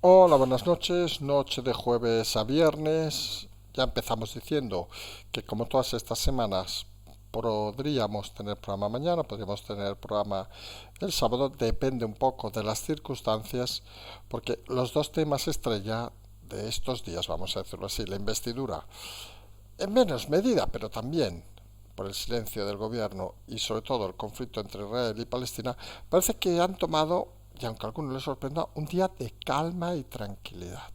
Hola, buenas noches. Noche de jueves a viernes. Ya empezamos diciendo que como todas estas semanas podríamos tener programa mañana, podríamos tener programa el sábado, depende un poco de las circunstancias, porque los dos temas estrella de estos días, vamos a decirlo así, la investidura, en menos medida, pero también por el silencio del gobierno y sobre todo el conflicto entre Israel y Palestina, parece que han tomado, y aunque a algunos les sorprenda, un día de calma y tranquilidad.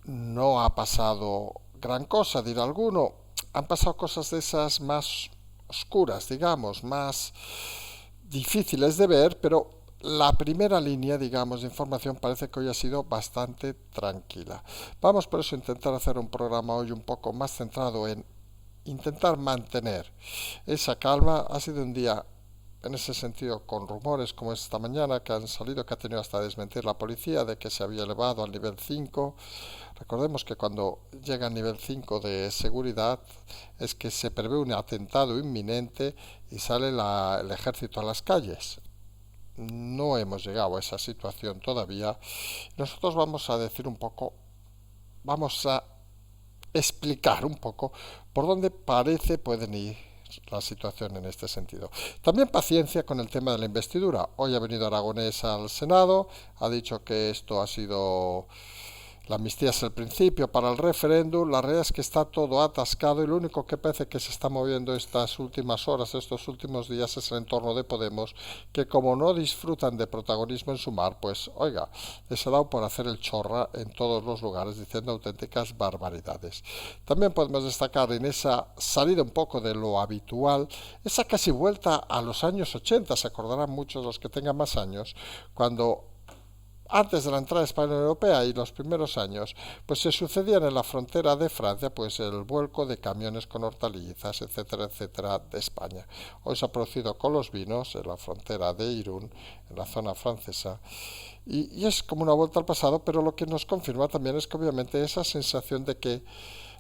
No ha pasado gran cosa, dirá alguno. Han pasado cosas de esas más oscuras, digamos, más difíciles de ver, pero la primera línea, digamos, de información parece que hoy ha sido bastante tranquila. Vamos por eso a intentar hacer un programa hoy un poco más centrado en intentar mantener esa calma. Ha sido un día en ese sentido con rumores como esta mañana que han salido, que ha tenido hasta desmentir la policía de que se había elevado al nivel 5. Recordemos que cuando llega al nivel 5 de seguridad es que se prevé un atentado inminente y sale el ejército a las calles. No hemos llegado a esa situación todavía. Nosotros vamos a decir un poco, vamos a explicar un poco por dónde parece pueden ir la situación en este sentido. También paciencia con el tema de la investidura. Hoy ha venido Aragonés al Senado, ha dicho que esto ha sido la amnistía es el principio para el referéndum. La realidad es que está todo atascado y lo único que parece que se está moviendo estas últimas horas, estos últimos días, es el entorno de Podemos, que como no disfrutan de protagonismo en Sumar, pues oiga, les ha dado por hacer el chorra en todos los lugares diciendo auténticas barbaridades. También podemos destacar en esa salida un poco de lo habitual, esa casi vuelta a los años 80, se acordarán muchos los que tengan más años, cuando antes de la entrada de España en la Unión Europea y los primeros años, pues se sucedían en la frontera de Francia, pues el vuelco de camiones con hortalizas, etcétera, etcétera, de España. Hoy se ha producido con los vinos en la frontera de Irún, en la zona francesa, y es como una vuelta al pasado, pero lo que nos confirma también es que obviamente esa sensación de que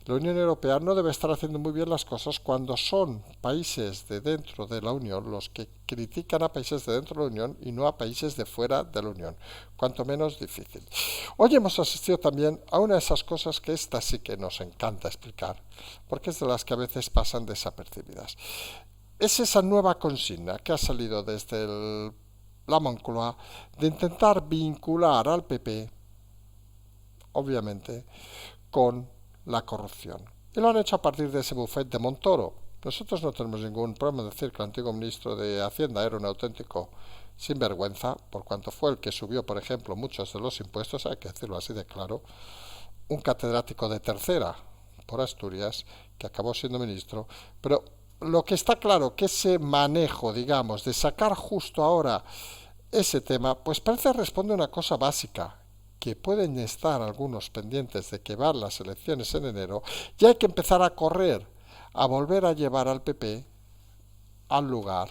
la Unión Europea no debe estar haciendo muy bien las cosas cuando son países de dentro de la Unión los que critican a países de dentro de la Unión y no a países de fuera de la Unión. Cuanto menos difícil. Hoy hemos asistido también a una de esas cosas que esta sí que nos encanta explicar, porque es de las que a veces pasan desapercibidas. Es esa nueva consigna que ha salido desde la Moncloa de intentar vincular al PP, obviamente, con la corrupción. Y lo han hecho a partir de ese buffet de Montoro. Nosotros no tenemos ningún problema en decir que el antiguo ministro de Hacienda era un auténtico sinvergüenza, por cuanto fue el que subió, por ejemplo, muchos de los impuestos, hay que decirlo así de claro, un catedrático de tercera por Asturias, que acabó siendo ministro, pero lo que está claro que ese manejo, digamos, de sacar justo ahora ese tema, pues parece responde a una cosa básica, que pueden estar algunos pendientes de que van las elecciones en enero, y hay que empezar a correr, a volver a llevar al PP al lugar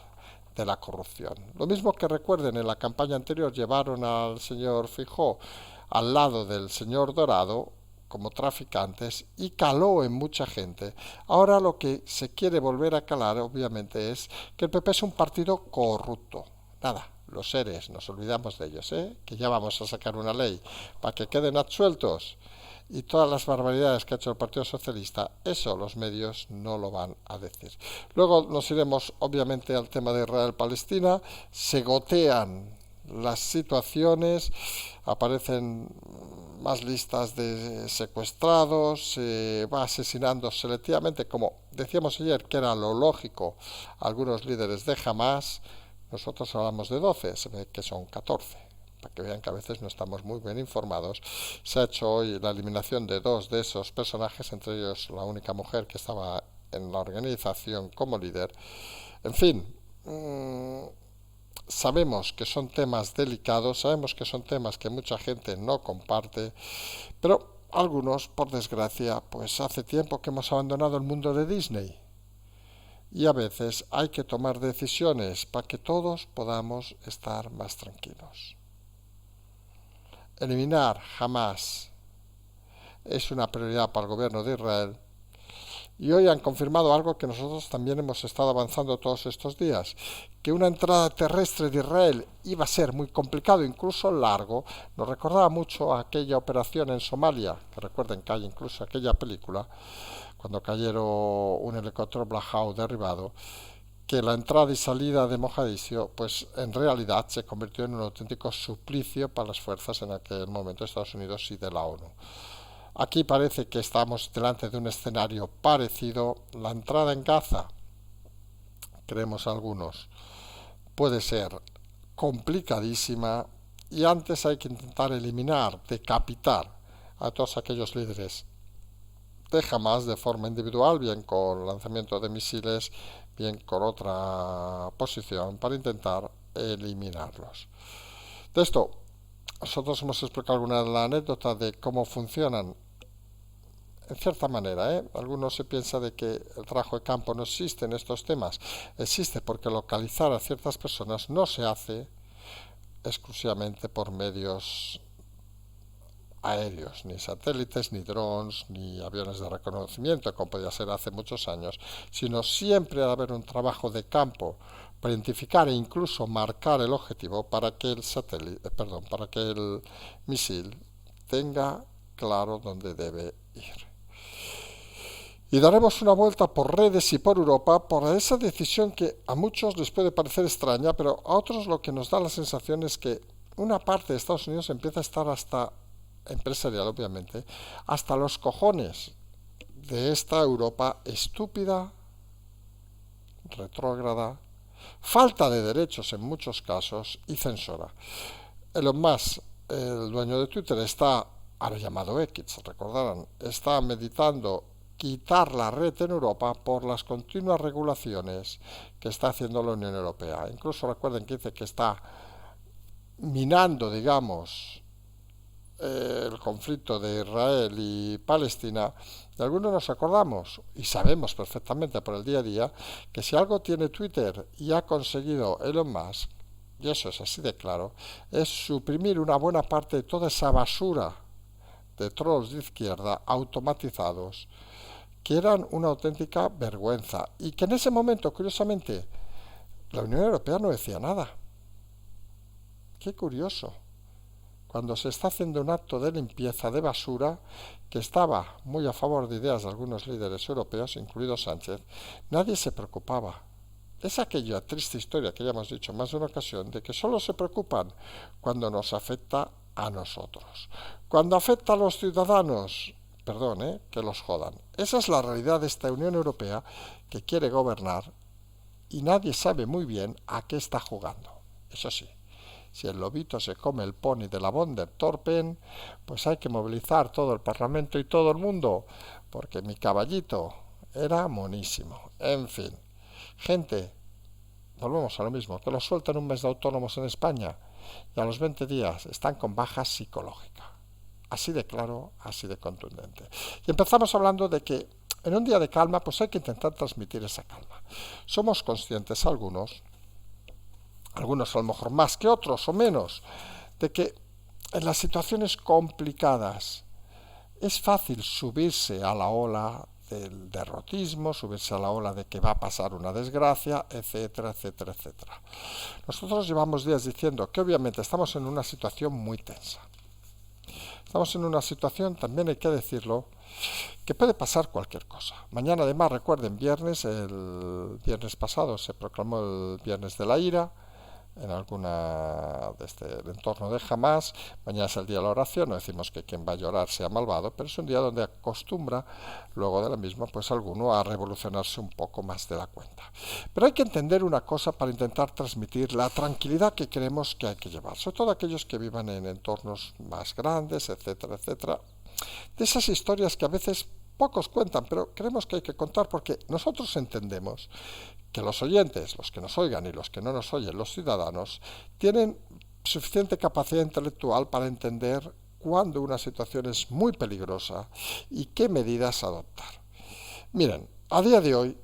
de la corrupción. Lo mismo que recuerden, en la campaña anterior llevaron al señor Fijó al lado del señor Dorado como traficantes y caló en mucha gente. Ahora lo que se quiere volver a calar, obviamente, es que el PP es un partido corrupto. Nada, los seres, nos olvidamos de ellos, ¿eh? Que ya vamos a sacar una ley para que queden absueltos y todas las barbaridades que ha hecho el Partido Socialista, eso los medios no lo van a decir. Luego nos iremos obviamente al tema de Israel-Palestina, se gotean las situaciones, aparecen más listas de secuestrados, se va asesinando selectivamente, como decíamos ayer, que era lo lógico, algunos líderes de Hamas, nosotros hablamos de 12, se ve que son 14 para que vean que a veces no estamos muy bien informados. Se ha hecho hoy la eliminación de dos de esos personajes, entre ellos la única mujer que estaba en la organización como líder. En fin, sabemos que son temas delicados, sabemos que son temas que mucha gente no comparte, pero algunos, por desgracia, pues hace tiempo que hemos abandonado el mundo de Disney. Y a veces hay que tomar decisiones para que todos podamos estar más tranquilos. Eliminar jamás es una prioridad para el gobierno de Israel Y hoy han confirmado algo que nosotros también hemos estado avanzando todos estos días, que una entrada terrestre de Israel iba a ser muy complicado, incluso largo. Nos recordaba mucho a aquella operación en Somalia, que recuerden que hay incluso aquella película, cuando cayeron un helicóptero Black Hawk derribado, que la entrada y salida de Mogadiscio, pues en realidad se convirtió en un auténtico suplicio para las fuerzas en aquel momento de Estados Unidos y de la ONU. Aquí parece que estamos delante de un escenario parecido. La entrada en Gaza, creemos algunos, puede ser complicadísima y antes hay que intentar eliminar, decapitar a todos aquellos líderes de Hamas de forma individual, bien con lanzamiento de misiles, bien con otra posición para intentar eliminarlos. De esto, nosotros hemos explicado alguna de la anécdota de cómo funcionan en cierta manera, ¿eh? Algunos se piensa de que el trabajo de campo no existe en estos temas. Existe porque localizar a ciertas personas no se hace exclusivamente por medios aéreos, ni satélites, ni drones, ni aviones de reconocimiento, como podía ser hace muchos años, sino siempre ha de haber un trabajo de campo para identificar e incluso marcar el objetivo para que el satélite, para que el misil tenga claro dónde debe ir. Y daremos una vuelta por redes y por Europa por esa decisión que a muchos les puede parecer extraña, pero a otros lo que nos da la sensación es que una parte de Estados Unidos empieza a estar hasta, empresarial obviamente, hasta los cojones de esta Europa estúpida, retrógrada, falta de derechos en muchos casos y censora. Elon Musk, el dueño de Twitter, está, ahora llamado X, recordarán, está meditando quitar la red en Europa por las continuas regulaciones que está haciendo la Unión Europea. Incluso recuerden que dice que está minando, digamos, el conflicto de Israel y Palestina. De algunos nos acordamos y sabemos perfectamente por el día a día que si algo tiene Twitter y ha conseguido Elon Musk, y eso es así de claro, es suprimir una buena parte de toda esa basura de trolls de izquierda automatizados que eran una auténtica vergüenza y que en ese momento, curiosamente, la Unión Europea no decía nada. Qué curioso. Cuando se está haciendo un acto de limpieza de basura, que estaba muy a favor de ideas de algunos líderes europeos, incluido Sánchez, nadie se preocupaba. Es aquella triste historia que ya hemos dicho en más de una ocasión, de que solo se preocupan cuando nos afecta a nosotros. Cuando afecta a los ciudadanos, perdón, que los jodan. Esa es la realidad de esta Unión Europea que quiere gobernar y nadie sabe muy bien a qué está jugando. Eso sí, si el lobito se come el pony de la von der Torpen, pues hay que movilizar todo el Parlamento y todo el mundo, porque mi caballito era monísimo. En fin, gente, volvemos a lo mismo, que los sueltan un mes de autónomos en España y a los 20 días están con baja psicológica. Así de claro, así de contundente. Y empezamos hablando de que en un día de calma, pues hay que intentar transmitir esa calma. Somos conscientes algunos a lo mejor más que otros o menos, de que en las situaciones complicadas es fácil subirse a la ola del derrotismo, subirse a la ola de que va a pasar una desgracia, etcétera, etcétera, etcétera. Nosotros llevamos días diciendo que obviamente estamos en una situación muy tensa. Estamos en una situación, también hay que decirlo, que puede pasar cualquier cosa. Mañana además, recuerden, el viernes pasado se proclamó el Viernes de la Ira en alguna de este entorno de Hamas. Mañana es el día de la oración, no decimos que quien va a llorar sea malvado, pero es un día donde acostumbra luego de la misma pues alguno a revolucionarse un poco más de la cuenta. Pero hay que entender una cosa para intentar transmitir la tranquilidad que creemos que hay que llevar, sobre todo aquellos que vivan en entornos más grandes, etcétera, etcétera. De esas historias que a veces pocos cuentan, pero creemos que hay que contar porque nosotros entendemos que los oyentes, los que nos oigan y los que no nos oyen, los ciudadanos, tienen suficiente capacidad intelectual para entender cuándo una situación es muy peligrosa y qué medidas adoptar. Miren, a día de hoy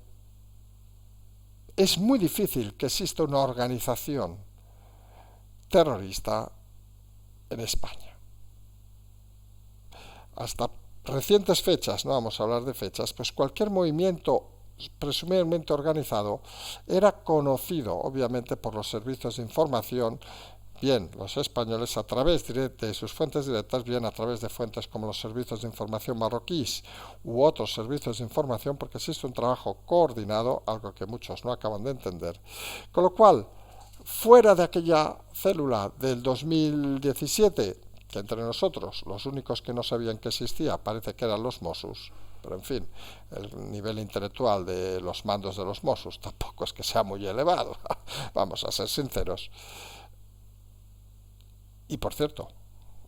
es muy difícil que exista una organización terrorista en España. Hasta recientes fechas, no vamos a hablar de fechas, pues cualquier movimiento presumiblemente organizado era conocido, obviamente, por los servicios de información, bien los españoles a través de sus fuentes directas, bien a través de fuentes como los servicios de información marroquíes u otros servicios de información, porque existe un trabajo coordinado, algo que muchos no acaban de entender. Con lo cual, fuera de aquella célula del 2017, que entre nosotros los únicos que no sabían que existía parece que eran los Mossos, pero en fin, el nivel intelectual de los mandos de los Mossos tampoco es que sea muy elevado, vamos a ser sinceros. Y por cierto,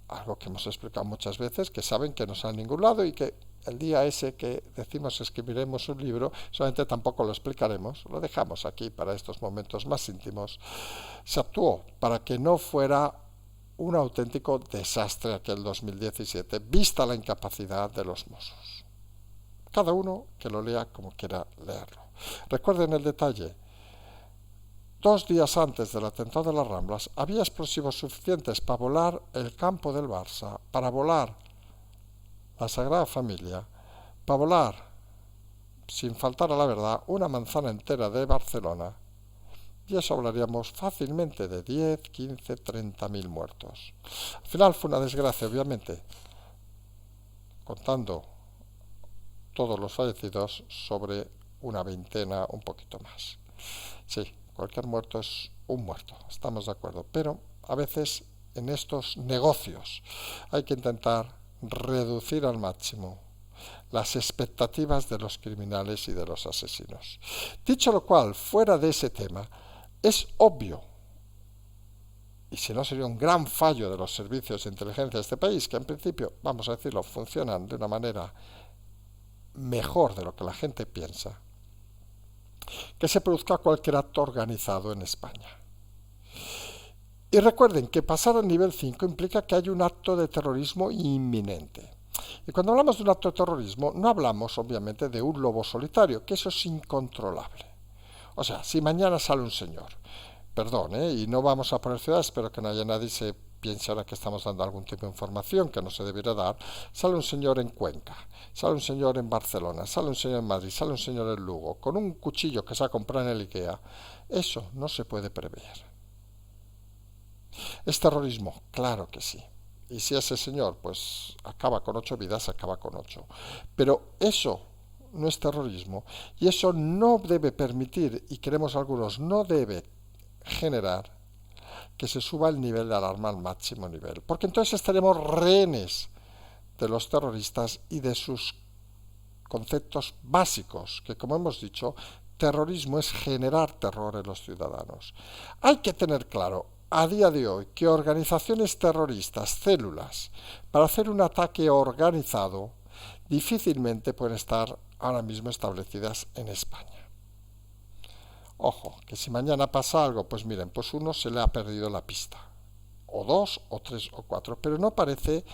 algo que hemos explicado muchas veces, que saben que no sale a ningún lado y que el día ese que decimos escribiremos un libro, solamente tampoco lo explicaremos, lo dejamos aquí para estos momentos más íntimos. Se actuó para que no fuera un auténtico desastre aquel 2017, vista la incapacidad de los Mossos. Cada uno que lo lea como quiera leerlo. Recuerden el detalle. 2 días antes del atentado de las Ramblas había explosivos suficientes para volar el campo del Barça, para volar la Sagrada Familia, para volar, sin faltar a la verdad, una manzana entera de Barcelona. Y eso hablaríamos fácilmente de 10, 15, 30.000 muertos. Al final fue una desgracia, obviamente, contando todos los fallecidos, sobre una veintena, un poquito más. Sí, cualquier muerto es un muerto, estamos de acuerdo, pero a veces en estos negocios hay que intentar reducir al máximo las expectativas de los criminales y de los asesinos. Dicho lo cual, fuera de ese tema, es obvio, y si no sería un gran fallo de los servicios de inteligencia de este país, que en principio, vamos a decirlo, funcionan de una manera mejor de lo que la gente piensa, que se produzca cualquier acto organizado en España. Y recuerden que pasar al nivel 5 implica que hay un acto de terrorismo inminente. Y cuando hablamos de un acto de terrorismo, no hablamos obviamente de un lobo solitario, que eso es incontrolable. O sea, si mañana sale un señor, perdón, y no vamos a poner ciudades, espero que no haya nadie se piense ahora que estamos dando algún tipo de información que no se debiera dar, sale un señor en Cuenca, sale un señor en Barcelona, sale un señor en Madrid, sale un señor en Lugo, con un cuchillo que se ha comprado en el IKEA, eso no se puede prever. ¿Es terrorismo? Claro que sí. Y si ese señor pues acaba con 8 vidas, acaba con 8. Pero eso no es terrorismo y eso no debe permitir, y queremos algunos, no debe generar que se suba el nivel de alarma al máximo nivel, porque entonces estaremos rehenes de los terroristas y de sus conceptos básicos, que como hemos dicho, terrorismo es generar terror en los ciudadanos. Hay que tener claro a día de hoy que organizaciones terroristas, células, para hacer un ataque organizado, difícilmente pueden estar ahora mismo establecidas en España. Ojo, que si mañana pasa algo, pues miren, pues uno se le ha perdido la pista, o 2, o 3, o 4, pero no parece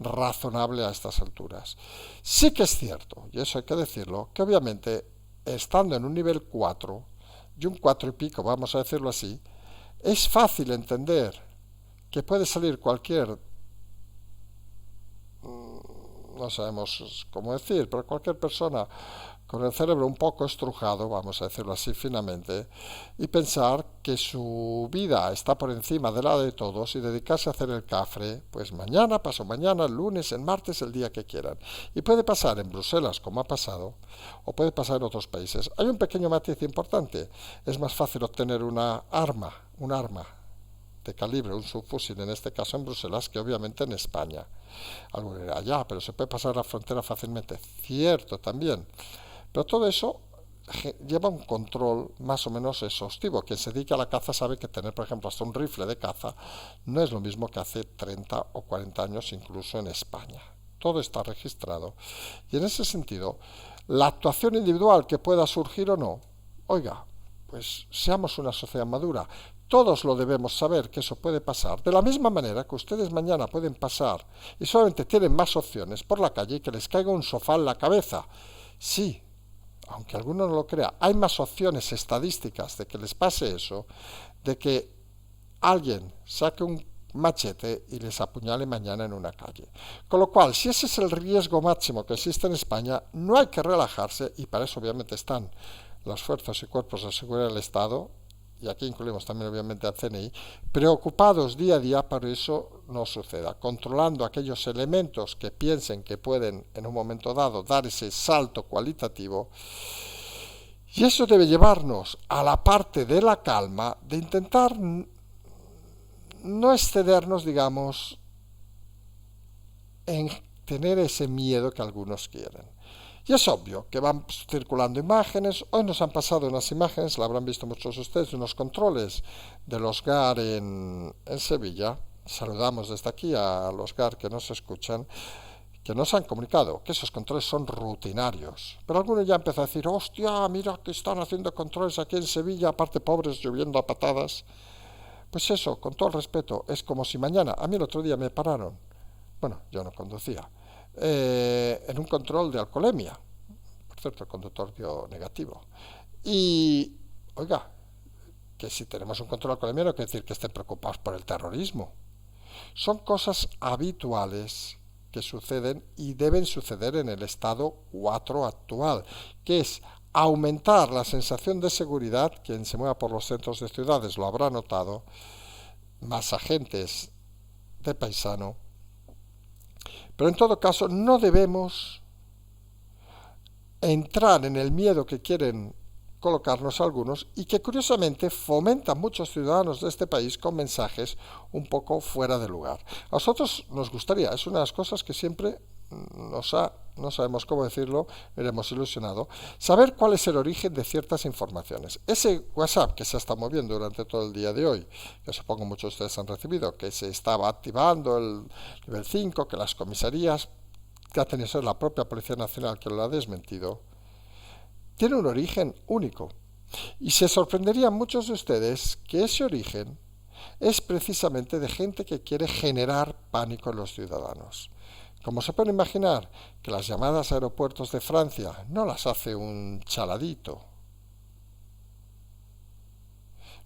razonable a estas alturas. Sí que es cierto, y eso hay que decirlo, que obviamente estando en un nivel 4, y un 4 y pico, vamos a decirlo así, es fácil entender que puede salir cualquier, no sabemos cómo decir, pero cualquier persona con el cerebro un poco estrujado, vamos a decirlo así finamente, y pensar que su vida está por encima de la de todos y dedicarse a hacer el cafre, pues mañana, pasado mañana, el lunes, el martes, el día que quieran. Y puede pasar en Bruselas, como ha pasado, o puede pasar en otros países. Hay un pequeño matiz importante. Es más fácil obtener un arma de calibre, un subfusil, en este caso en Bruselas, que obviamente en España. Algo allá, pero se puede pasar la frontera fácilmente. Cierto también. Pero todo eso lleva un control más o menos exhaustivo. Quien se dedica a la caza sabe que tener, por ejemplo, hasta un rifle de caza no es lo mismo que hace 30 o 40 años incluso en España. Todo está registrado. Y en ese sentido, la actuación individual que pueda surgir o no, oiga, pues seamos una sociedad madura. Todos lo debemos saber que eso puede pasar. De la misma manera que ustedes mañana pueden pasar y solamente tienen más opciones por la calle y que les caiga un sofá en la cabeza. Sí, aunque alguno no lo crea, hay más opciones estadísticas de que les pase eso, de que alguien saque machete y les apuñale mañana en una calle. Con lo cual, si ese es el riesgo máximo que existe en España, no hay que relajarse, y para eso obviamente están las fuerzas y cuerpos de seguridad del Estado, y aquí incluimos también obviamente al CNI, preocupados día a día para eso no suceda, controlando aquellos elementos que piensen que pueden en un momento dado dar ese salto cualitativo. Y eso debe llevarnos a la parte de la calma, de intentar no excedernos, digamos, en tener ese miedo que algunos quieren. Y es obvio que van circulando imágenes. Hoy nos han pasado unas imágenes, la habrán visto muchos de ustedes, de unos controles de los GAR en Sevilla. Saludamos desde aquí a los GAR que nos escuchan, que nos han comunicado que esos controles son rutinarios. Pero algunos ya empezó a decir, hostia, mira que están haciendo controles aquí en Sevilla, aparte pobres, lloviendo a patadas. Pues eso, con todo el respeto, es como si mañana, a mí el otro día me pararon, bueno, yo no conducía, en un control de alcoholemia. Por cierto, el conductor dio negativo. Y, oiga, que si tenemos un control de alcoholemia no quiere decir que estén preocupados por el terrorismo. Son cosas habituales que suceden y deben suceder en el estado 4 actual, que es aumentar la sensación de seguridad. Quien se mueva por los centros de ciudades lo habrá notado, más agentes de paisano. Pero en todo caso no debemos entrar en el miedo que quieren colocarnos algunos y que curiosamente fomentan muchos ciudadanos de este país con mensajes un poco fuera de lugar. A nosotros nos gustaría, es una de las cosas que siempre no sabemos cómo decirlo, me hemos ilusionado, saber cuál es el origen de ciertas informaciones. Ese WhatsApp que se está moviendo durante todo el día de hoy, que supongo muchos de ustedes han recibido, que se estaba activando el nivel 5, que las comisarías, que ha tenido que ser la propia Policía Nacional que lo ha desmentido, tiene un origen único. Y se sorprenderían muchos de ustedes que ese origen es precisamente de gente que quiere generar pánico en los ciudadanos. Como se puede imaginar, que las llamadas a aeropuertos de Francia no las hace un chaladito.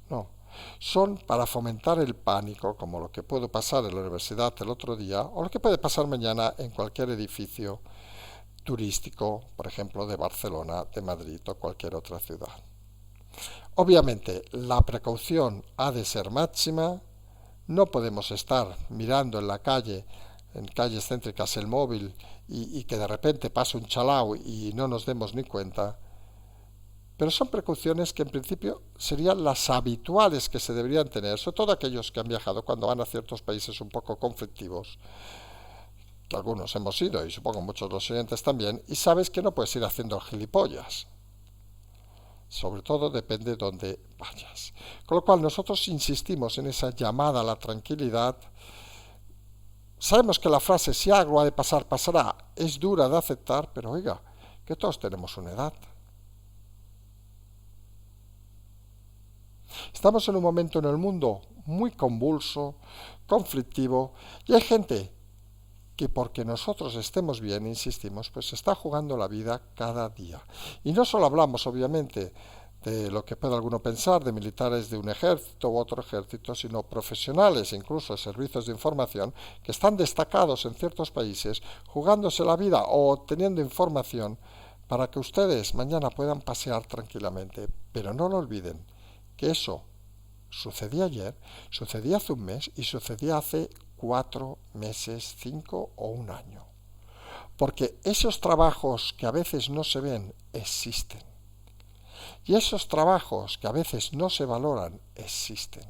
No, son para fomentar el pánico, como lo que pudo pasar en la universidad el otro día, o lo que puede pasar mañana en cualquier edificio turístico, por ejemplo, de Barcelona, de Madrid o cualquier otra ciudad. Obviamente, la precaución ha de ser máxima. No podemos estar mirando en la calle, en calles céntricas, el móvil y que de repente pase un chalao y no nos demos ni cuenta. Pero son precauciones que en principio serían las habituales que se deberían tener, sobre todo aquellos que han viajado cuando van a ciertos países un poco conflictivos, que algunos hemos ido y supongo muchos de los oyentes también, y sabes que no puedes ir haciendo gilipollas. Sobre todo depende de dónde vayas. Con lo cual nosotros insistimos en esa llamada a la tranquilidad. Sabemos que la frase si algo ha de pasar, pasará es dura de aceptar, pero oiga, que todos tenemos una edad. Estamos en un momento en el mundo muy convulso, conflictivo, y hay gente que porque nosotros estemos bien, insistimos, pues se está jugando la vida cada día. Y no solo hablamos, obviamente, de lo que puede alguno pensar de militares de un ejército u otro ejército, sino profesionales, incluso servicios de información, que están destacados en ciertos países, jugándose la vida o obteniendo información para que ustedes mañana puedan pasear tranquilamente. Pero no lo olviden, que eso sucedía ayer, sucedía hace un mes y sucedía hace 4 meses, 5 o un año. Porque esos trabajos que a veces no se ven existen. Y esos trabajos que a veces no se valoran existen.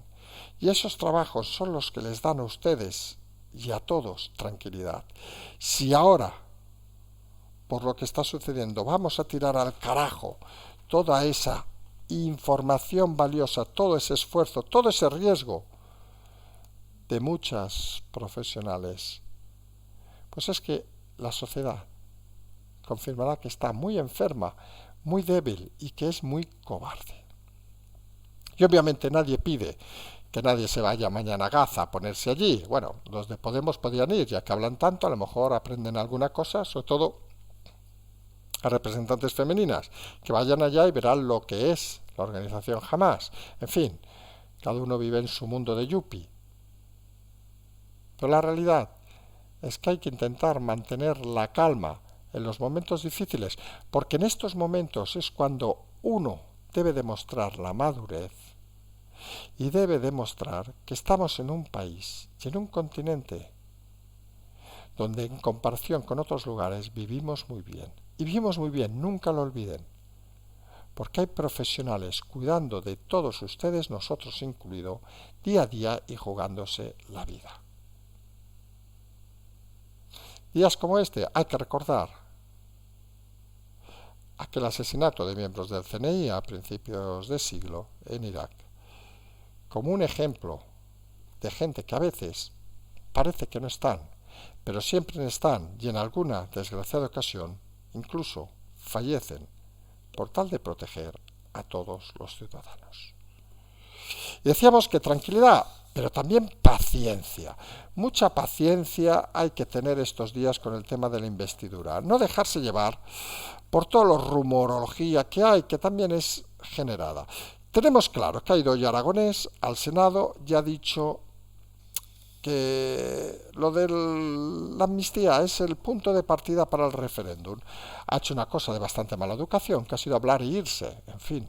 Y esos trabajos son los que les dan a ustedes y a todos tranquilidad. Si ahora, por lo que está sucediendo, vamos a tirar al carajo toda esa información valiosa, todo ese esfuerzo, todo ese riesgo de muchas profesionales, pues es que la sociedad confirmará que está muy enferma, muy débil y que es muy cobarde. Y obviamente nadie pide que nadie se vaya mañana a Gaza a ponerse allí. Bueno, los de Podemos podían ir, ya que hablan tanto, a lo mejor aprenden alguna cosa, sobre todo a representantes femeninas, que vayan allá y verán lo que es la organización Hamás. En fin, cada uno vive en su mundo de yuppie. Pero la realidad es que hay que intentar mantener la calma en los momentos difíciles, porque en estos momentos es cuando uno debe demostrar la madurez y debe demostrar que estamos en un país y en un continente donde en comparación con otros lugares vivimos muy bien. Y vivimos muy bien, nunca lo olviden, porque hay profesionales cuidando de todos ustedes, nosotros incluido, día a día y jugándose la vida. Días como este hay que recordar aquel asesinato de miembros del CNI a principios de siglo en Irak, como un ejemplo de gente que a veces parece que no están, pero siempre están y en alguna desgraciada ocasión incluso fallecen por tal de proteger a todos los ciudadanos. Y decíamos que tranquilidad, pero también paciencia. Mucha paciencia hay que tener estos días con el tema de la investidura. No dejarse llevar por toda la rumorología que hay, que también es generada. Tenemos claro que ha ido hoy Aragonés al Senado y ha dicho que lo de la amnistía es el punto de partida para el referéndum. Ha hecho una cosa de bastante mala educación, que ha sido hablar e irse, en fin.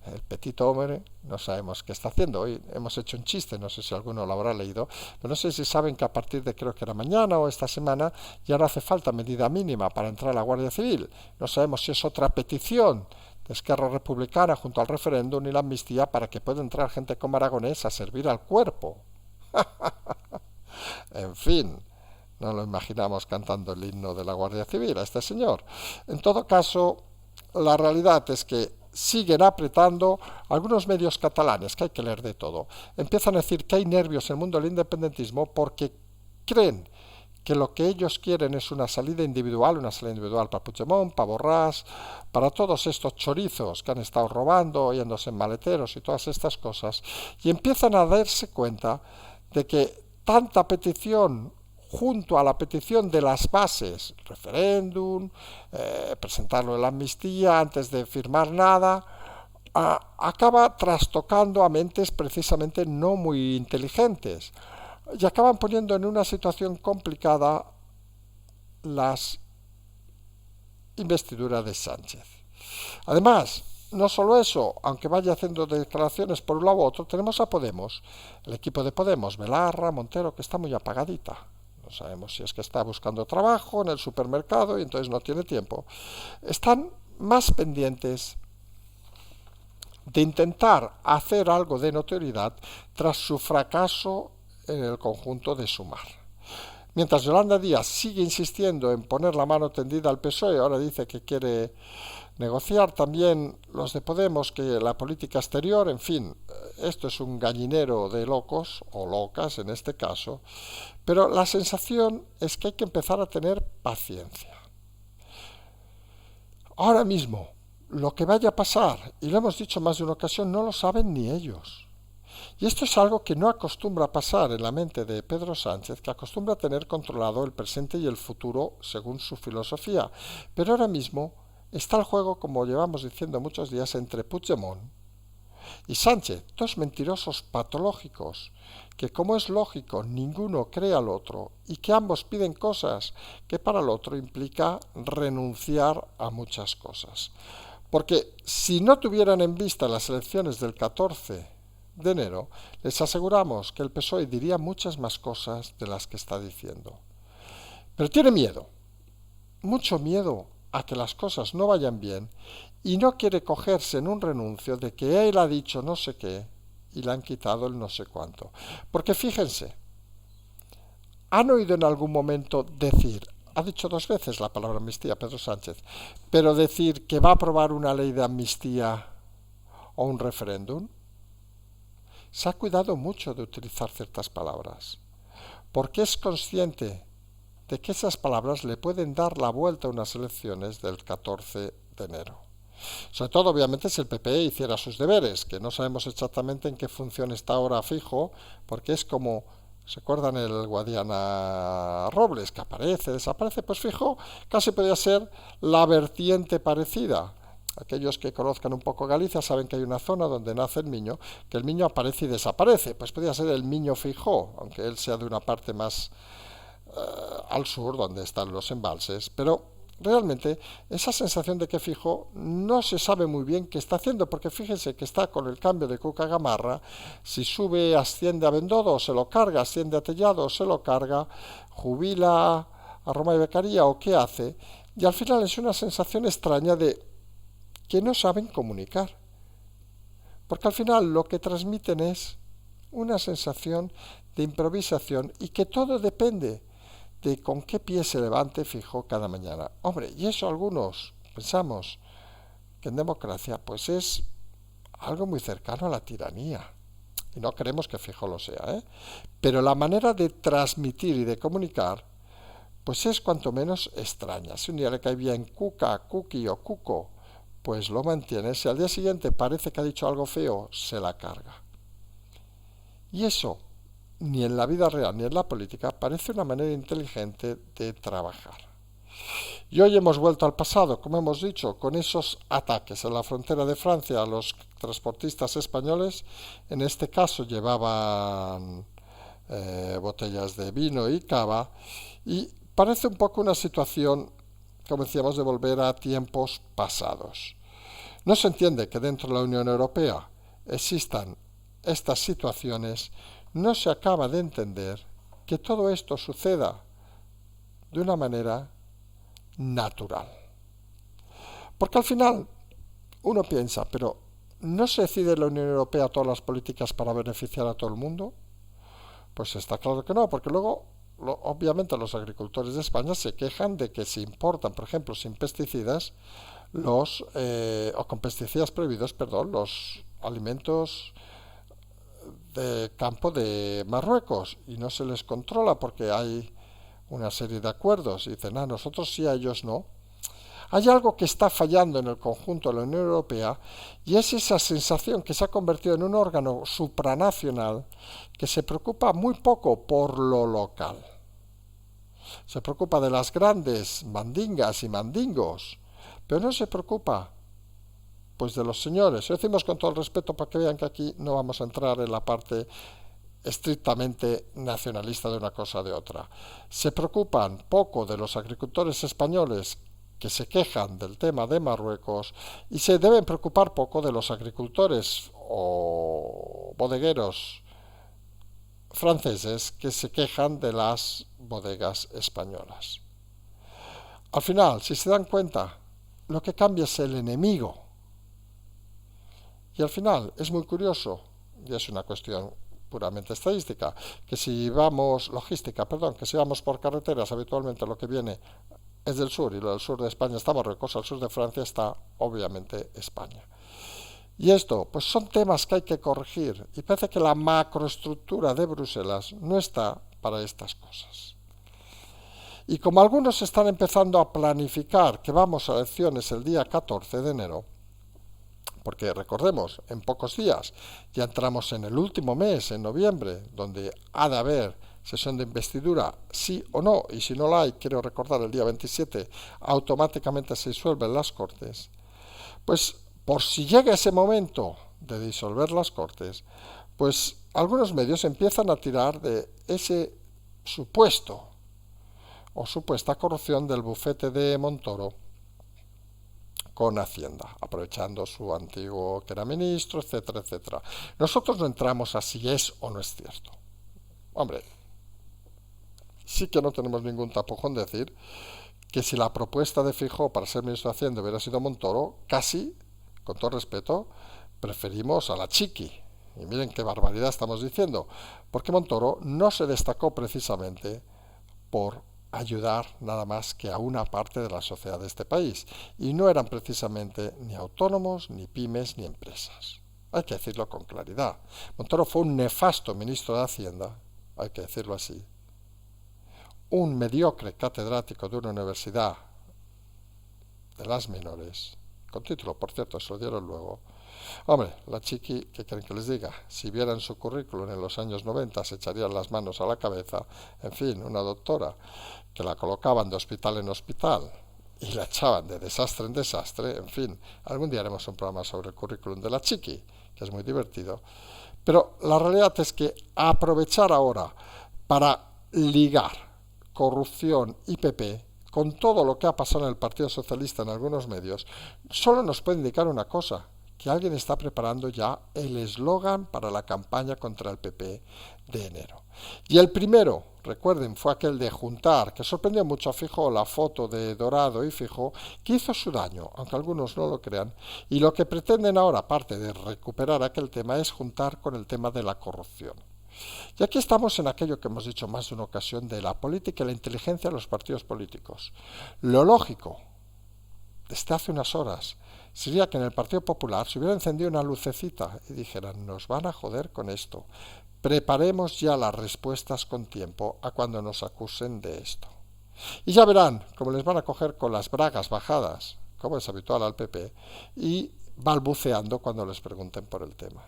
El petit hombre, no sabemos qué está haciendo. Hoy hemos hecho un chiste, no sé si alguno lo habrá leído, pero no sé si saben que a partir de creo que era mañana o esta semana ya no hace falta medida mínima para entrar a la Guardia Civil. No sabemos si es otra petición de Esquerra Republicana junto al referéndum y la amnistía para que pueda entrar gente como Aragonés a servir al cuerpo. En fin, no lo imaginamos cantando el himno de la Guardia Civil a este señor. En todo caso, la realidad es que siguen apretando algunos medios catalanes, que hay que leer de todo. Empiezan a decir que hay nervios en el mundo del independentismo porque creen que lo que ellos quieren es una salida individual para Puigdemont, para Borràs, para todos estos chorizos que han estado robando, yéndose en maleteros y todas estas cosas, y empiezan a darse cuenta de que tanta petición junto a la petición de las bases, referéndum, presentarlo en la amnistía antes de firmar nada, acaba trastocando a mentes precisamente no muy inteligentes y acaban poniendo en una situación complicada las investiduras de Sánchez. Además, no solo eso, aunque vaya haciendo declaraciones por un lado u otro, tenemos a Podemos, el equipo de Podemos, Belarra, Montero, que está muy apagadita. No sabemos si es que está buscando trabajo en el supermercado y entonces no tiene tiempo. Están más pendientes de intentar hacer algo de notoriedad tras su fracaso en el conjunto de Sumar. Mientras Yolanda Díaz sigue insistiendo en poner la mano tendida al PSOE, ahora dice que quiere negociar, también los de Podemos, que la política exterior, en fin, esto es un gallinero de locos, o locas en este caso, pero la sensación es que hay que empezar a tener paciencia. Ahora mismo, lo que vaya a pasar, y lo hemos dicho más de una ocasión, no lo saben ni ellos. Y esto es algo que no acostumbra a pasar en la mente de Pedro Sánchez, que acostumbra a tener controlado el presente y el futuro según su filosofía. Pero ahora mismo está el juego, como llevamos diciendo muchos días, entre Puigdemont y Sánchez, dos mentirosos patológicos, que como es lógico, ninguno cree al otro y que ambos piden cosas que para el otro implica renunciar a muchas cosas. Porque si no tuvieran en vista las elecciones del 14 de enero, les aseguramos que el PSOE diría muchas más cosas de las que está diciendo. Pero tiene miedo, mucho miedo a que las cosas no vayan bien y no quiere cogerse en un renuncio de que él ha dicho no sé qué y le han quitado el no sé cuánto. Porque fíjense, ¿han oído en algún momento decir, ha dicho 2 veces la palabra amnistía Pedro Sánchez, pero decir que va a aprobar una ley de amnistía o un referéndum? Se ha cuidado mucho de utilizar ciertas palabras, porque es consciente de que esas palabras le pueden dar la vuelta a unas elecciones del 14 de enero. Sobre todo, obviamente, si el PP hiciera sus deberes, que no sabemos exactamente en qué función está ahora fijo, porque es como, ¿se acuerdan el Guadiana Robles, que aparece, desaparece? Pues fijo, casi podría ser la vertiente parecida. Aquellos que conozcan un poco Galicia saben que hay una zona donde nace el Miño, que el Miño aparece y desaparece. Pues podría ser el Miño Feijó, aunque él sea de una parte más al sur, donde están los embalses. Pero realmente esa sensación de que Feijó no se sabe muy bien qué está haciendo, porque fíjense que está con el cambio de Cuca Gamarra. Si sube, asciende a Bendodo, se lo carga, asciende a Tellado, se lo carga, jubila a Roma y Becaría o qué hace. Y al final es una sensación extraña de que no saben comunicar. Porque al final lo que transmiten es una sensación de improvisación y que todo depende de con qué pie se levante Feijóo cada mañana. Hombre, y eso algunos pensamos que en democracia pues es algo muy cercano a la tiranía. Y no queremos que Feijóo lo sea, ¿eh? Pero la manera de transmitir y de comunicar pues es cuanto menos extraña. Si un día le cae bien Cuca, Cuqui o Cuco, pues lo mantiene. Si al día siguiente parece que ha dicho algo feo, se la carga. Y eso, ni en la vida real ni en la política, parece una manera inteligente de trabajar. Y hoy hemos vuelto al pasado, como hemos dicho, con esos ataques en la frontera de Francia a los transportistas españoles. En este caso llevaban botellas de vino y cava. Y parece un poco una situación, como decíamos, de volver a tiempos pasados. No se entiende que dentro de la Unión Europea existan estas situaciones, no se acaba de entender que todo esto suceda de una manera natural. Porque al final uno piensa, pero ¿no se decide en la Unión Europea todas las políticas para beneficiar a todo el mundo? Pues está claro que no, porque luego obviamente los agricultores de España se quejan de que se importan, por ejemplo, sin pesticidas, o con pesticidas prohibidos, perdón, los alimentos de campo de Marruecos y no se les controla porque hay una serie de acuerdos y dicen, nosotros sí, a ellos no. Hay algo que está fallando en el conjunto de la Unión Europea y es esa sensación que se ha convertido en un órgano supranacional que se preocupa muy poco por lo local. Se preocupa de las grandes mandingas y mandingos, pero no se preocupa pues de los señores. Lo decimos con todo el respeto para que vean que aquí no vamos a entrar en la parte estrictamente nacionalista de una cosa o de otra. Se preocupan poco de los agricultores españoles que se quejan del tema de Marruecos y se deben preocupar poco de los agricultores o bodegueros franceses que se quejan de las bodegas españolas. Al final, si se dan cuenta, lo que cambia es el enemigo. Y al final es muy curioso, y es una cuestión puramente estadística, que si vamos, logística, perdón, que si vamos por carreteras habitualmente lo que viene es del sur y lo del sur de España está Marruecos, al sur de Francia está obviamente España. Y esto, pues son temas que hay que corregir y parece que la macroestructura de Bruselas no está para estas cosas. Y como algunos están empezando a planificar que vamos a elecciones el día 14 de enero, porque recordemos, en pocos días ya entramos en el último mes, en noviembre, donde ha de haber sesión de investidura, sí o no, y si no la hay, quiero recordar, el día 27 automáticamente se disuelven las Cortes, pues por si llega ese momento de disolver las Cortes, pues algunos medios empiezan a tirar de ese supuesto o supuesta corrupción del bufete de Montoro con Hacienda, aprovechando su antiguo que era ministro, etcétera, etcétera. Nosotros no entramos a si es o no es cierto. Hombre, sí que no tenemos ningún tapujón de decir que si la propuesta de Feijóo para ser ministro de Hacienda hubiera sido Montoro, casi, con todo respeto, preferimos a la Chiqui. Y miren qué barbaridad estamos diciendo, porque Montoro no se destacó precisamente por ayudar nada más que a una parte de la sociedad de este país. Y no eran precisamente ni autónomos, ni pymes, ni empresas. Hay que decirlo con claridad. Montoro fue un nefasto ministro de Hacienda, hay que decirlo así. Un mediocre catedrático de una universidad de las menores, con título, por cierto, se lo dieron luego. Hombre, la Chiqui, ¿qué quieren que les diga? Si vieran su currículum en los años 90 se echarían las manos a la cabeza. En fin, una doctora que la colocaban de hospital en hospital y la echaban de desastre en desastre. En fin, algún día haremos un programa sobre el currículum de la Chiqui, que es muy divertido. Pero la realidad es que aprovechar ahora para ligar corrupción y PP con todo lo que ha pasado en el Partido Socialista en algunos medios, solo nos puede indicar una cosa, que alguien está preparando ya el eslogan para la campaña contra el PP de enero. Y el primero, recuerden, fue aquel de juntar, que sorprendió mucho a Feijóo, la foto de Dorado y Feijóo, que hizo su daño, aunque algunos no lo crean, y lo que pretenden ahora, aparte de recuperar aquel tema, es juntar con el tema de la corrupción. Y aquí estamos en aquello que hemos dicho más de una ocasión de la política y la inteligencia de los partidos políticos. Lo lógico, desde hace unas horas, sería que en el Partido Popular se hubiera encendido una lucecita y dijeran, nos van a joder con esto. Preparemos ya las respuestas con tiempo a cuando nos acusen de esto. Y ya verán cómo les van a coger con las bragas bajadas, como es habitual al PP, y balbuceando cuando les pregunten por el tema.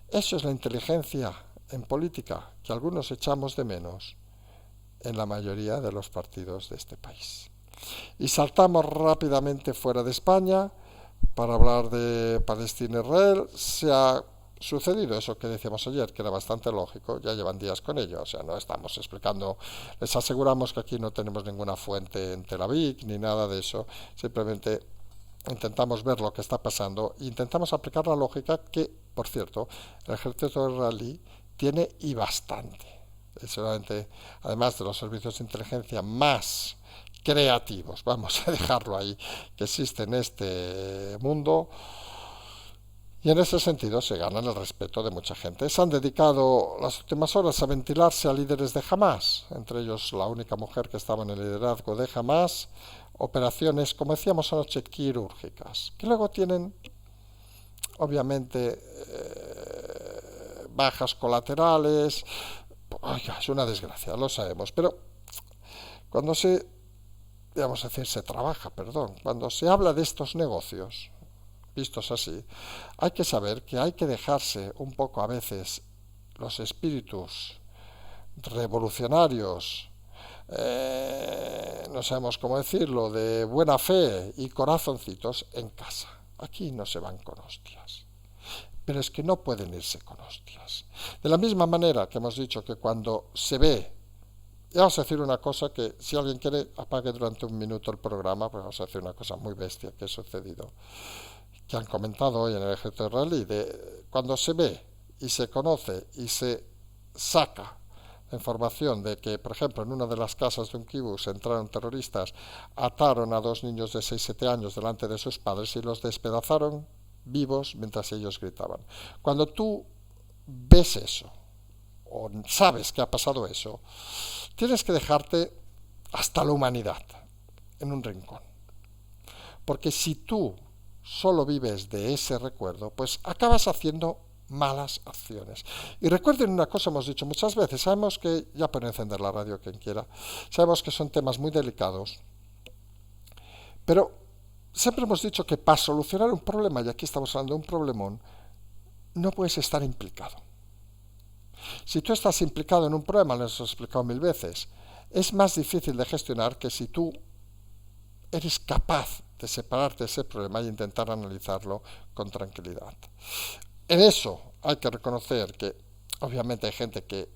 Eso es la inteligencia en política que algunos echamos de menos en la mayoría de los partidos de este país. Y saltamos rápidamente fuera de España para hablar de Palestina-Israel. Se ha sucedido eso que decíamos ayer, que era bastante lógico, ya llevan días con ello, o sea, no estamos explicando, les aseguramos que aquí no tenemos ninguna fuente en Tel Aviv ni nada de eso, simplemente intentamos ver lo que está pasando e intentamos aplicar la lógica que, por cierto, el ejército israelí tiene y bastante. Seguramente, además de los servicios de inteligencia más creativos, vamos a dejarlo ahí, que existen en este mundo, y en ese sentido se ganan el respeto de mucha gente. Se han dedicado las últimas horas a ventilarse a líderes de Hamas, entre ellos la única mujer que estaba en el liderazgo de Hamas, operaciones, como decíamos anoche, quirúrgicas, que luego tienen, obviamente, bajas colaterales. Oiga, es una desgracia, lo sabemos, pero cuando se trabaja, perdón, cuando se habla de estos negocios, vistos así, hay que saber que hay que dejarse un poco a veces los espíritus revolucionarios, no sabemos cómo decirlo, de buena fe y corazoncitos en casa. Aquí no se van con hostias. Pero es que no pueden irse con hostias. De la misma manera que hemos dicho que cuando se ve, y vamos a decir una cosa que si alguien quiere apague durante un minuto el programa, pues vamos a decir una cosa muy bestia que ha sucedido, que han comentado hoy en el ejército israelí, de cuando se ve y se conoce y se saca la información de que, por ejemplo, en una de las casas de un kibutz entraron terroristas, ataron a dos niños de 6-7 años delante de sus padres y los despedazaron vivos mientras ellos gritaban. Cuando tú ves eso, o sabes que ha pasado eso, tienes que dejarte hasta la humanidad en un rincón. Porque si tú solo vives de ese recuerdo, pues acabas haciendo malas acciones. Y recuerden una cosa, hemos dicho muchas veces, sabemos que, ya pueden encender la radio quien quiera, sabemos que son temas muy delicados, pero siempre hemos dicho que para solucionar un problema, y aquí estamos hablando de un problemón, no puedes estar implicado. Si tú estás implicado en un problema, lo hemos explicado 1000 veces, es más difícil de gestionar que si tú eres capaz de separarte de ese problema y intentar analizarlo con tranquilidad. En eso hay que reconocer que obviamente hay gente que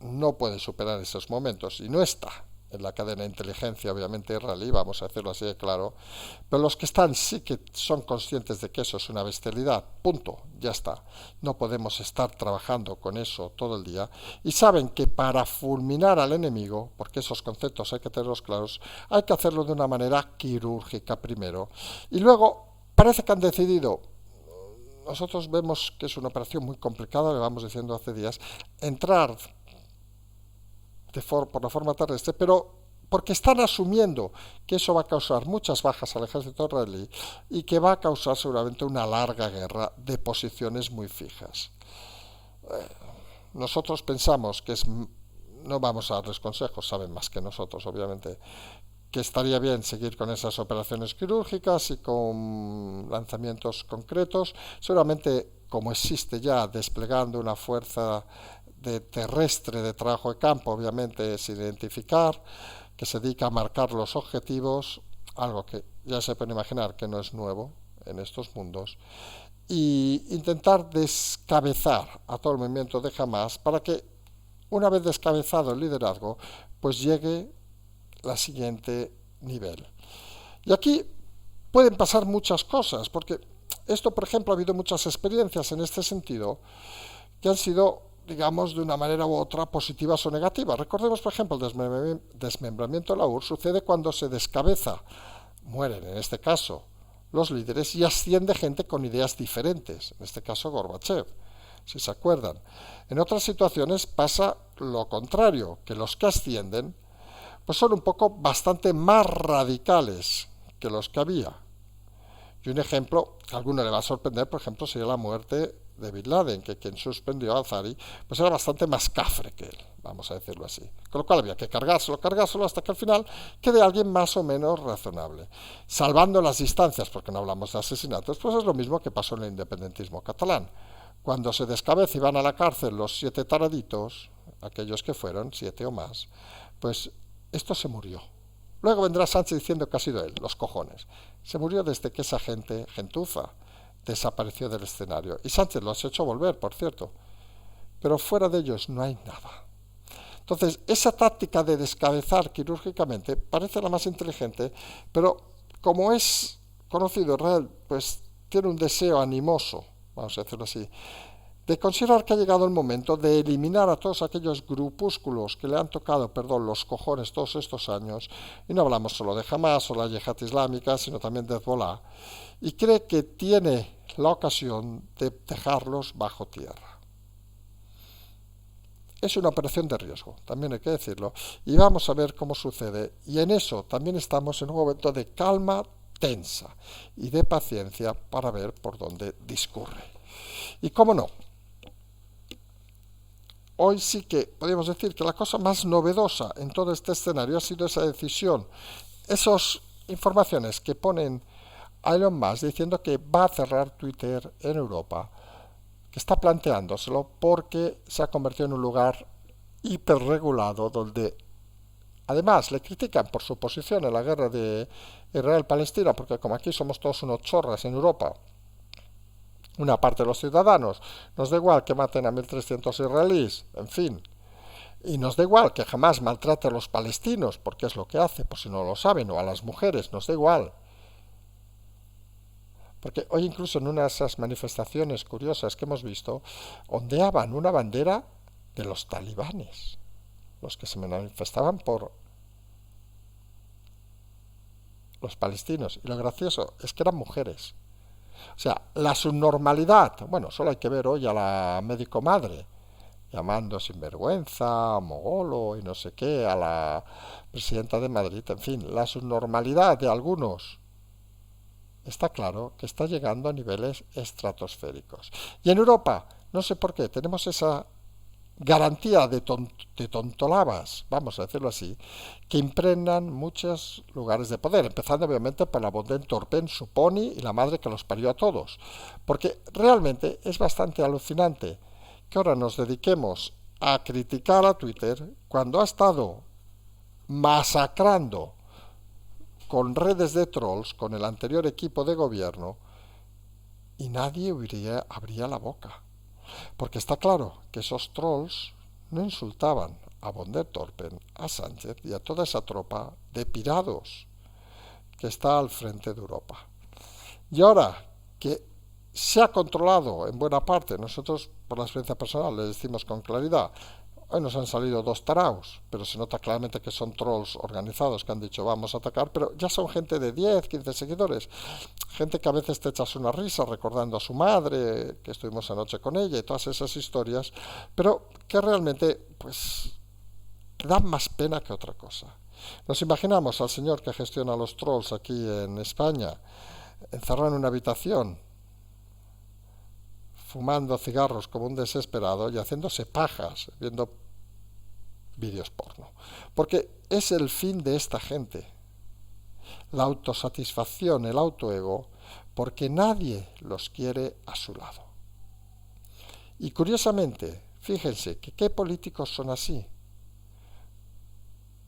no puede superar esos momentos y no está en la cadena de inteligencia, obviamente israelí, vamos a decirlo así de claro, pero los que están sí que son conscientes de que eso es una bestialidad, punto, ya está. No podemos estar trabajando con eso todo el día y saben que para fulminar al enemigo, porque esos conceptos hay que tenerlos claros, hay que hacerlo de una manera quirúrgica primero y luego parece que han decidido. Nosotros vemos que es una operación muy complicada, le vamos diciendo hace días, entrar por la forma terrestre, pero porque están asumiendo que eso va a causar muchas bajas al ejército israelí y que va a causar seguramente una larga guerra de posiciones muy fijas. Nosotros pensamos que no vamos a darles consejos, saben más que nosotros, obviamente, que estaría bien seguir con esas operaciones quirúrgicas y con lanzamientos concretos, seguramente como existe ya desplegando una fuerza terrestre de trabajo de campo, obviamente es identificar, que se dedica a marcar los objetivos, algo que ya se pueden imaginar que no es nuevo en estos mundos, y intentar descabezar a todo el movimiento de Hamas para que, una vez descabezado el liderazgo, pues llegue la siguiente nivel. Y aquí pueden pasar muchas cosas, porque esto, por ejemplo, ha habido muchas experiencias en este sentido que han sido, digamos, de una manera u otra positivas o negativas. Recordemos, por ejemplo, el desmembramiento de la URSS sucede cuando se descabeza, mueren en este caso los líderes y asciende gente con ideas diferentes, en este caso Gorbachev, si se acuerdan. En otras situaciones pasa lo contrario, que los que ascienden pues son un poco bastante más radicales que los que había. Y un ejemplo, que a alguno le va a sorprender, por ejemplo, sería la muerte de Bin Laden, que quien suspendió a Azari, pues era bastante más cafre que él, vamos a decirlo así. Con lo cual había que cargárselo hasta que al final quede alguien más o menos razonable. Salvando las distancias, porque no hablamos de asesinatos, pues es lo mismo que pasó en el independentismo catalán. Cuando se descabeza y van a la cárcel los 7 taraditos, aquellos que fueron, 7 o más, pues esto se murió. Luego vendrá Sánchez diciendo que ha sido él, los cojones. Se murió desde que esa gentuza, desapareció del escenario. Y Sánchez lo has hecho volver, por cierto. Pero fuera de ellos no hay nada. Entonces, esa táctica de descabezar quirúrgicamente parece la más inteligente, pero como es conocido, Israel, pues tiene un deseo animoso, vamos a decirlo así, de considerar que ha llegado el momento de eliminar a todos aquellos grupúsculos que le han tocado, perdón, los cojones todos estos años, y no hablamos solo de Hamas o la Yihad Islámica, sino también de Hezbollah, y cree que tiene la ocasión de dejarlos bajo tierra. Es una operación de riesgo, también hay que decirlo, y vamos a ver cómo sucede, y en eso también estamos en un momento de calma tensa y de paciencia para ver por dónde discurre. Y cómo no, hoy sí que podríamos decir que la cosa más novedosa en todo este escenario ha sido esa decisión, esas informaciones que ponen a Elon Musk diciendo que va a cerrar Twitter en Europa, que está planteándoselo porque se ha convertido en un lugar hiperregulado donde además le critican por su posición en la guerra de Israel-Palestina, porque como aquí somos todos unos chorras en Europa, una parte de los ciudadanos, nos da igual que maten a 1.300 israelíes, en fin, y nos da igual que jamás maltrate a los palestinos, porque es lo que hace, por si no lo saben, o a las mujeres, nos da igual. Porque hoy incluso en una de esas manifestaciones curiosas que hemos visto, ondeaban una bandera de los talibanes, los que se manifestaban por los palestinos. Y lo gracioso es que eran mujeres. O sea, la subnormalidad, bueno, solo hay que ver hoy a la médico madre, llamando sinvergüenza, mogolo y no sé qué, a la presidenta de Madrid, en fin, la subnormalidad de algunos está claro que está llegando a niveles estratosféricos. Y en Europa, no sé por qué, tenemos esa garantía de tontolabas, vamos a decirlo así, que impregnan muchos lugares de poder, empezando obviamente por la Bonden Torpen, su pony y la madre que los parió a todos. Porque realmente es bastante alucinante que ahora nos dediquemos a criticar a Twitter cuando ha estado masacrando con redes de trolls con el anterior equipo de gobierno y nadie abría la boca. Porque está claro que esos trolls no insultaban a von der Torpen, a Sánchez y a toda esa tropa de pirados que está al frente de Europa. Y ahora que se ha controlado en buena parte, nosotros por la experiencia personal le decimos con claridad, hoy nos han salido 2 taraos, pero se nota claramente que son trolls organizados que han dicho vamos a atacar, pero ya son gente de 10, 15 seguidores, gente que a veces te echas una risa recordando a su madre, que estuvimos anoche con ella y todas esas historias, pero que realmente pues dan más pena que otra cosa. Nos imaginamos al señor que gestiona los trolls aquí en España, encerrado en una habitación, fumando cigarros como un desesperado y haciéndose pajas viendo vídeos porno. Porque es el fin de esta gente. La autosatisfacción, el autoego, porque nadie los quiere a su lado. Y curiosamente, fíjense que qué políticos son así.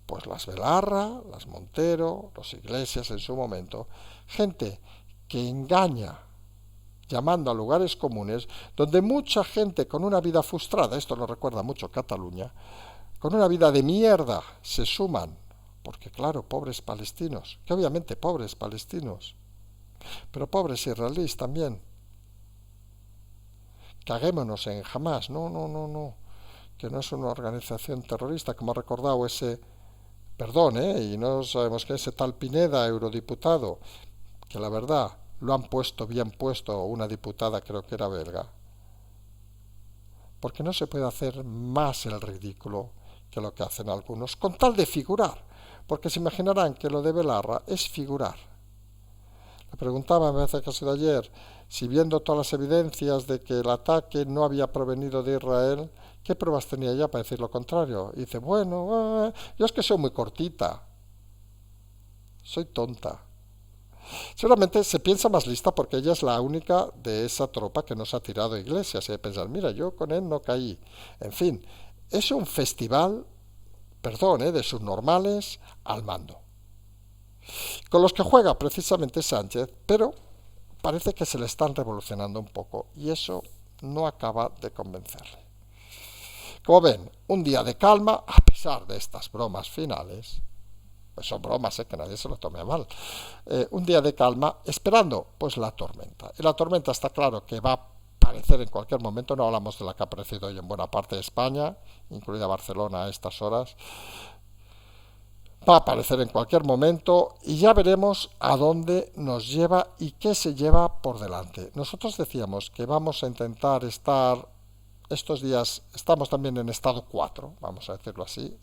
Pues las Belarra, las Montero, los Iglesias en su momento, gente que engaña llamando a lugares comunes donde mucha gente con una vida frustrada, esto lo recuerda mucho Cataluña, con una vida de mierda se suman, porque claro, pobres palestinos, que obviamente pobres palestinos, pero pobres israelíes también. Caguémonos en Hamas, no, no, no, no, que no es una organización terrorista, como ha recordado ese, perdón, y no sabemos que ese tal Pineda, eurodiputado, que la verdad lo han puesto bien puesto una diputada, creo que era belga, porque no se puede hacer más el ridículo que lo que hacen algunos, con tal de figurar, porque se imaginarán que lo de Belarra es figurar. Le preguntaba, me parece que ha sido ayer, si viendo todas las evidencias de que el ataque no había provenido de Israel, ¿qué pruebas tenía ya para decir lo contrario? Y dice, bueno, yo es que soy muy cortita, soy tonta. Seguramente se piensa más lista porque ella es la única de esa tropa que nos ha tirado a Iglesias. Y de pensar, mira, yo con él no caí. En fin, es un festival, perdón, de subnormales al mando. Con los que juega precisamente Sánchez, pero parece que se le están revolucionando un poco y eso no acaba de convencerle. Como ven, un día de calma, a pesar de estas bromas finales, pues son bromas, que nadie se lo tome a mal, un día de calma esperando pues la tormenta. Y la tormenta está claro que va a aparecer en cualquier momento, no hablamos de la que ha aparecido hoy en buena parte de España, incluida Barcelona a estas horas, va a aparecer en cualquier momento y ya veremos a dónde nos lleva y qué se lleva por delante. Nosotros decíamos que vamos a intentar estar, estos días estamos también en estado 4, vamos a decirlo así,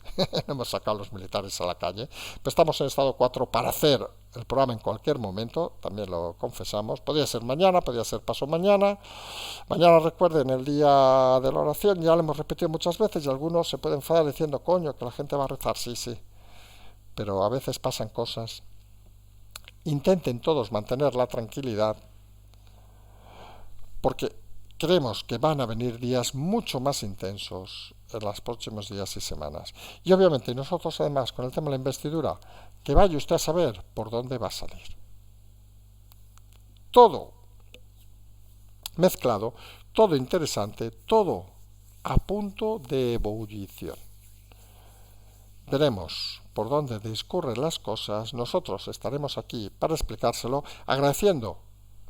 hemos sacado a los militares a la calle, pero estamos en estado 4 para hacer el programa en cualquier momento, también lo confesamos, podría ser mañana, podría ser paso mañana, mañana recuerden el día de la oración, ya lo hemos repetido muchas veces y algunos se pueden enfadar diciendo, coño, que la gente va a rezar, sí, sí, pero a veces pasan cosas. Intenten todos mantener la tranquilidad porque creemos que van a venir días mucho más intensos en los próximos días y semanas. Y obviamente nosotros además con el tema de la investidura, que vaya usted a saber por dónde va a salir. Todo mezclado, todo interesante, todo a punto de ebullición. Veremos por dónde discurren las cosas, nosotros estaremos aquí para explicárselo, agradeciendo,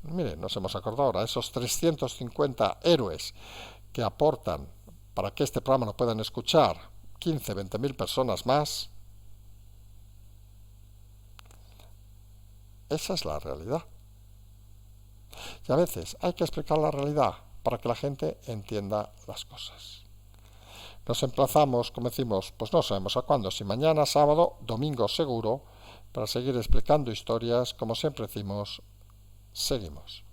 mire, nos hemos acordado ahora, esos 350 héroes que aportan para que este programa lo puedan escuchar 15, 20 mil personas más. Esa es la realidad. Y a veces hay que explicar la realidad para que la gente entienda las cosas. Nos emplazamos, como decimos, pues no sabemos a cuándo, si mañana, sábado, domingo seguro, para seguir explicando historias, como siempre decimos, seguimos.